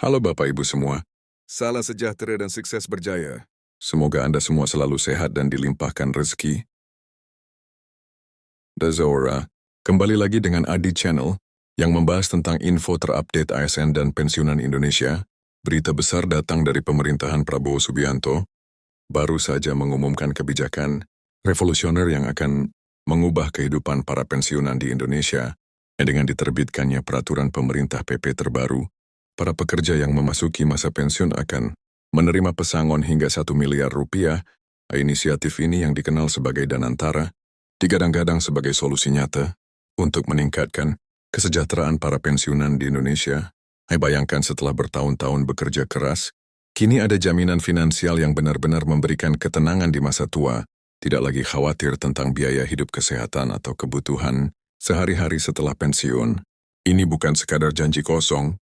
Halo Bapak Ibu semua. Salam sejahtera dan sukses berjaya. Semoga Anda semua selalu sehat dan dilimpahkan rezeki. Dazora, kembali lagi dengan Adi Channel yang membahas tentang info terupdate ASN dan pensiunan Indonesia. Berita besar datang dari pemerintahan Prabowo Subianto, baru saja mengumumkan kebijakan revolusioner yang akan mengubah kehidupan para pensiunan di Indonesia. Dengan diterbitkannya peraturan pemerintah PP terbaru, para pekerja yang memasuki masa pensiun akan menerima pesangon hingga 1 miliar rupiah. Inisiatif ini yang dikenal sebagai Danantara, digadang-gadang sebagai solusi nyata untuk meningkatkan kesejahteraan para pensiunan di Indonesia. Bayangkan setelah bertahun-tahun bekerja keras, kini ada jaminan finansial yang benar-benar memberikan ketenangan di masa tua, tidak lagi khawatir tentang biaya hidup kesehatan atau kebutuhan sehari-hari setelah pensiun. Ini bukan sekadar janji kosong,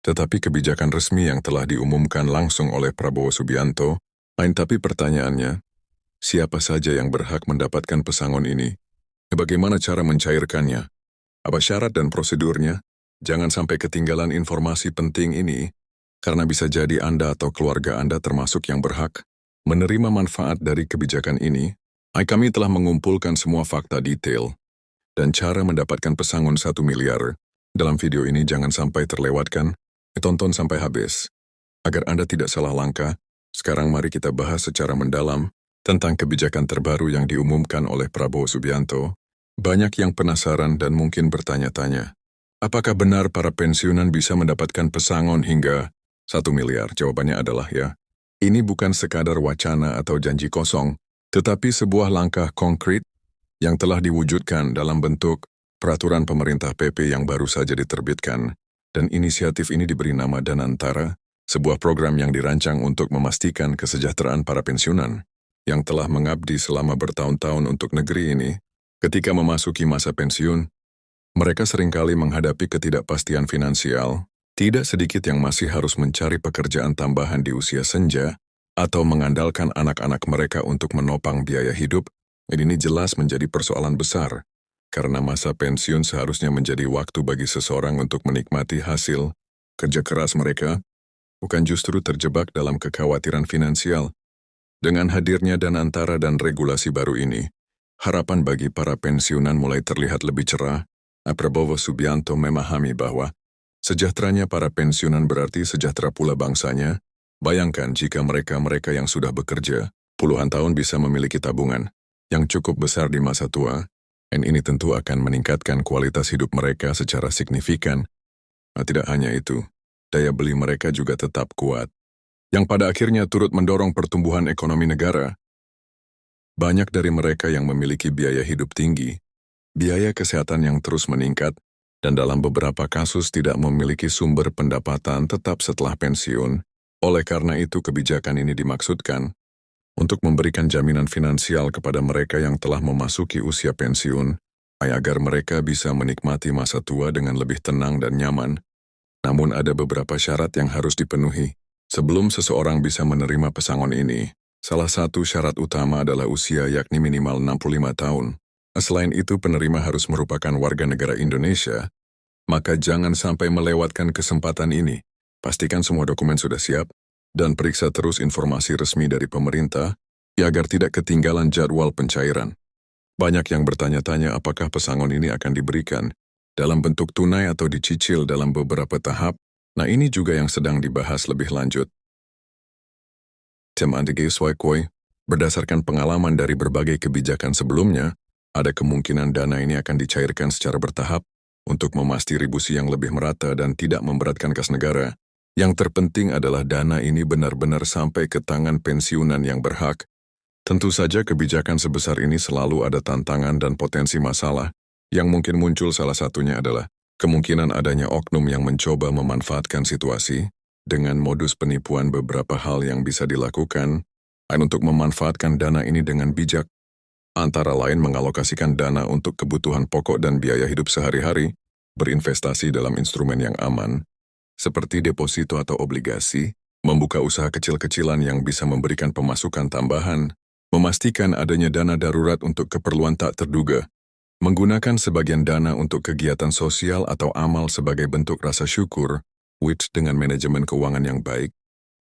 tetapi kebijakan resmi yang telah diumumkan langsung oleh Prabowo Subianto. Tapi pertanyaannya, siapa saja yang berhak mendapatkan pesangon ini? Bagaimana cara mencairkannya? Apa syarat dan prosedurnya? Jangan sampai ketinggalan informasi penting ini, karena bisa jadi Anda atau keluarga Anda termasuk yang berhak menerima manfaat dari kebijakan ini. Kami telah mengumpulkan semua fakta detail dan cara mendapatkan pesangon 1 miliar. Dalam video ini jangan sampai terlewatkan. Tonton sampai habis. Agar Anda tidak salah langkah, sekarang mari kita bahas secara mendalam tentang kebijakan terbaru yang diumumkan oleh Prabowo Subianto. Banyak yang penasaran dan mungkin bertanya-tanya, apakah benar para pensiunan bisa mendapatkan pesangon hingga 1 miliar? Jawabannya adalah ya. Ini bukan sekadar wacana atau janji kosong, tetapi sebuah langkah konkret yang telah diwujudkan dalam bentuk peraturan pemerintah PP yang baru saja diterbitkan. Dan inisiatif ini diberi nama Danantara, sebuah program yang dirancang untuk memastikan kesejahteraan para pensiunan yang telah mengabdi selama bertahun-tahun untuk negeri ini. Ketika memasuki masa pensiun, mereka seringkali menghadapi ketidakpastian finansial. Tidak sedikit yang masih harus mencari pekerjaan tambahan di usia senja atau mengandalkan anak-anak mereka untuk menopang biaya hidup. Ini jelas menjadi persoalan besar. Karena masa pensiun seharusnya menjadi waktu bagi seseorang untuk menikmati hasil kerja keras mereka, bukan justru terjebak dalam kekhawatiran finansial. Dengan hadirnya Danantara dan regulasi baru ini, harapan bagi para pensiunan mulai terlihat lebih cerah. Prabowo Subianto memahami bahwa sejahteranya para pensiunan berarti sejahtera pula bangsanya. Bayangkan jika mereka-mereka yang sudah bekerja puluhan tahun bisa memiliki tabungan yang cukup besar di masa tua. Dan ini tentu akan meningkatkan kualitas hidup mereka secara signifikan. Tidak hanya itu, daya beli mereka juga tetap kuat, yang pada akhirnya turut mendorong pertumbuhan ekonomi negara. Banyak dari mereka yang memiliki biaya hidup tinggi, biaya kesehatan yang terus meningkat, dan dalam beberapa kasus tidak memiliki sumber pendapatan tetap setelah pensiun. Oleh karena itu kebijakan ini dimaksudkan untuk memberikan jaminan finansial kepada mereka yang telah memasuki usia pensiun, agar mereka bisa menikmati masa tua dengan lebih tenang dan nyaman. Namun ada beberapa syarat yang harus dipenuhi sebelum seseorang bisa menerima pesangon ini. Salah satu syarat utama adalah usia, yakni minimal 65 tahun. Selain itu penerima harus merupakan warga negara Indonesia. Maka jangan sampai melewatkan kesempatan ini. Pastikan semua dokumen sudah siap, dan periksa terus informasi resmi dari pemerintah, agar tidak ketinggalan jadwal pencairan. Banyak yang bertanya-tanya apakah pesangon ini akan diberikan dalam bentuk tunai atau dicicil dalam beberapa tahap. Ini juga yang sedang dibahas lebih lanjut. Berdasarkan pengalaman dari berbagai kebijakan sebelumnya, ada kemungkinan dana ini akan dicairkan secara bertahap untuk memastikan distribusi yang lebih merata dan tidak memberatkan kas negara. Yang terpenting adalah dana ini benar-benar sampai ke tangan pensiunan yang berhak. Tentu saja kebijakan sebesar ini selalu ada tantangan dan potensi masalah. Yang mungkin muncul salah satunya adalah kemungkinan adanya oknum yang mencoba memanfaatkan situasi dengan modus penipuan. Beberapa hal yang bisa dilakukan untuk memanfaatkan dana ini dengan bijak, antara lain mengalokasikan dana untuk kebutuhan pokok dan biaya hidup sehari-hari, berinvestasi dalam instrumen yang aman, seperti deposito atau obligasi, membuka usaha kecil-kecilan yang bisa memberikan pemasukan tambahan, memastikan adanya dana darurat untuk keperluan tak terduga, menggunakan sebagian dana untuk kegiatan sosial atau amal sebagai bentuk rasa syukur, which dengan manajemen keuangan yang baik,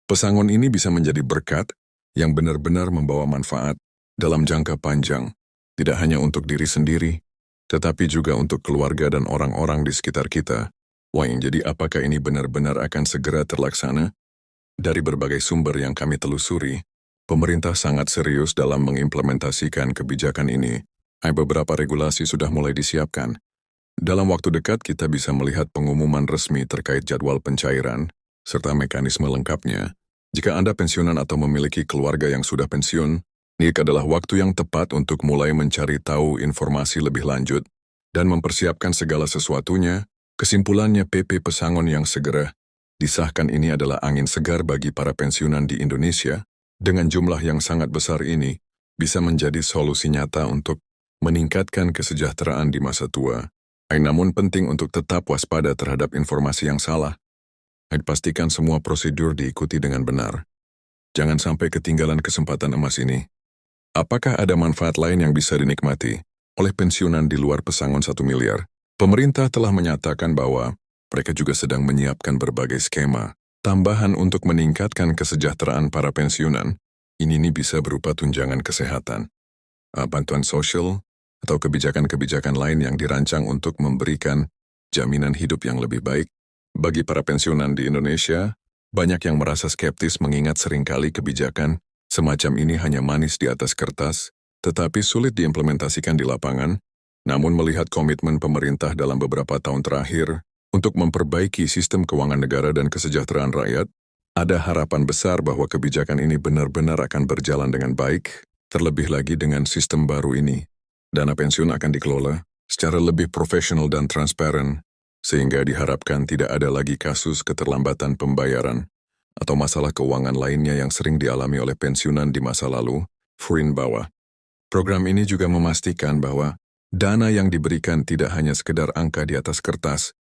pesangon ini bisa menjadi berkat yang benar-benar membawa manfaat dalam jangka panjang, tidak hanya untuk diri sendiri, tetapi juga untuk keluarga dan orang-orang di sekitar kita. Wah, jadi apakah ini benar-benar akan segera terlaksana? Dari berbagai sumber yang kami telusuri, pemerintah sangat serius dalam mengimplementasikan kebijakan ini. Beberapa regulasi sudah mulai disiapkan. Dalam waktu dekat kita bisa melihat pengumuman resmi terkait jadwal pencairan, serta mekanisme lengkapnya. Jika Anda pensiunan atau memiliki keluarga yang sudah pensiun, ini adalah waktu yang tepat untuk mulai mencari tahu informasi lebih lanjut dan mempersiapkan segala sesuatunya. Kesimpulannya, PP Pesangon yang segera disahkan ini adalah angin segar bagi para pensiunan di Indonesia. Dengan jumlah yang sangat besar ini, bisa menjadi solusi nyata untuk meningkatkan kesejahteraan di masa tua. Namun penting untuk tetap waspada terhadap informasi yang salah. Pastikan semua prosedur diikuti dengan benar. Jangan sampai ketinggalan kesempatan emas ini. Apakah ada manfaat lain yang bisa dinikmati oleh pensiunan di luar pesangon 1 miliar? Pemerintah telah menyatakan bahwa mereka juga sedang menyiapkan berbagai skema tambahan untuk meningkatkan kesejahteraan para pensiunan. Ini bisa berupa tunjangan kesehatan, bantuan sosial, atau kebijakan-kebijakan lain yang dirancang untuk memberikan jaminan hidup yang lebih baik. Bagi para pensiunan di Indonesia, banyak yang merasa skeptis mengingat seringkali kebijakan semacam ini hanya manis di atas kertas, tetapi sulit diimplementasikan di lapangan. Namun melihat komitmen pemerintah dalam beberapa tahun terakhir untuk memperbaiki sistem keuangan negara dan kesejahteraan rakyat, ada harapan besar bahwa kebijakan ini benar-benar akan berjalan dengan baik, terlebih lagi dengan sistem baru ini. Dana pensiun akan dikelola secara lebih profesional dan transparan, sehingga diharapkan tidak ada lagi kasus keterlambatan pembayaran atau masalah keuangan lainnya yang sering dialami oleh pensiunan di masa lalu. Furin bawah. Program ini juga memastikan bahwa dana yang diberikan tidak hanya sekedar angka di atas kertas,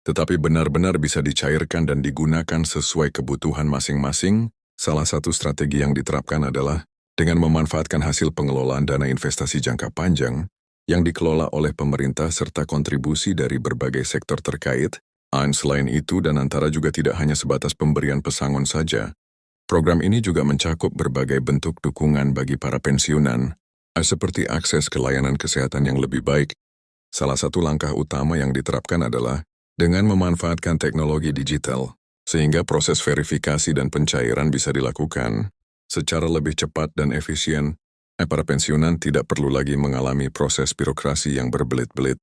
tetapi benar-benar bisa dicairkan dan digunakan sesuai kebutuhan masing-masing. Salah satu strategi yang diterapkan adalah dengan memanfaatkan hasil pengelolaan dana investasi jangka panjang yang dikelola oleh pemerintah serta kontribusi dari berbagai sektor terkait. Selain itu, dan antara juga tidak hanya sebatas pemberian pesangon saja. Program ini juga mencakup berbagai bentuk dukungan bagi para pensiunan, seperti akses ke layanan kesehatan yang lebih baik. Salah satu langkah utama yang diterapkan adalah dengan memanfaatkan teknologi digital, sehingga proses verifikasi dan pencairan bisa dilakukan secara lebih cepat dan efisien. Para pensiunan tidak perlu lagi mengalami proses birokrasi yang berbelit-belit,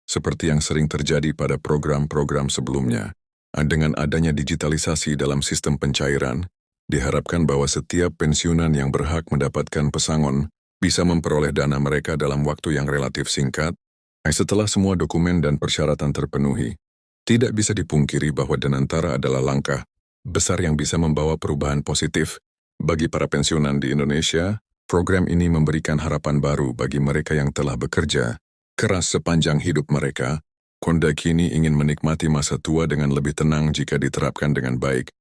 seperti yang sering terjadi pada program-program sebelumnya. Dengan adanya digitalisasi dalam sistem pencairan, diharapkan bahwa setiap pensiunan yang berhak mendapatkan pesangon bisa memperoleh dana mereka dalam waktu yang relatif singkat. Setelah semua dokumen dan persyaratan terpenuhi, tidak bisa dipungkiri bahwa Danantara adalah langkah besar yang bisa membawa perubahan positif bagi para pensiunan di Indonesia. Program ini memberikan harapan baru bagi mereka yang telah bekerja keras sepanjang hidup mereka. Konda kini ingin menikmati masa tua dengan lebih tenang jika diterapkan dengan baik.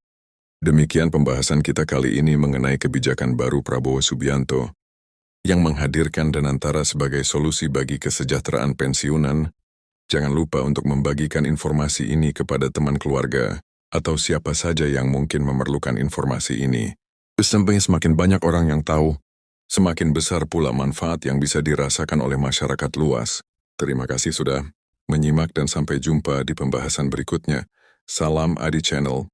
Demikian pembahasan kita kali ini mengenai kebijakan baru Prabowo Subianto yang menghadirkan Danantara sebagai solusi bagi kesejahteraan pensiunan. Jangan lupa untuk membagikan informasi ini kepada teman keluarga atau siapa saja yang mungkin memerlukan informasi ini. Sampai semakin banyak orang yang tahu, semakin besar pula manfaat yang bisa dirasakan oleh masyarakat luas. Terima kasih sudah menyimak dan sampai jumpa di pembahasan berikutnya. Salam Adi Channel.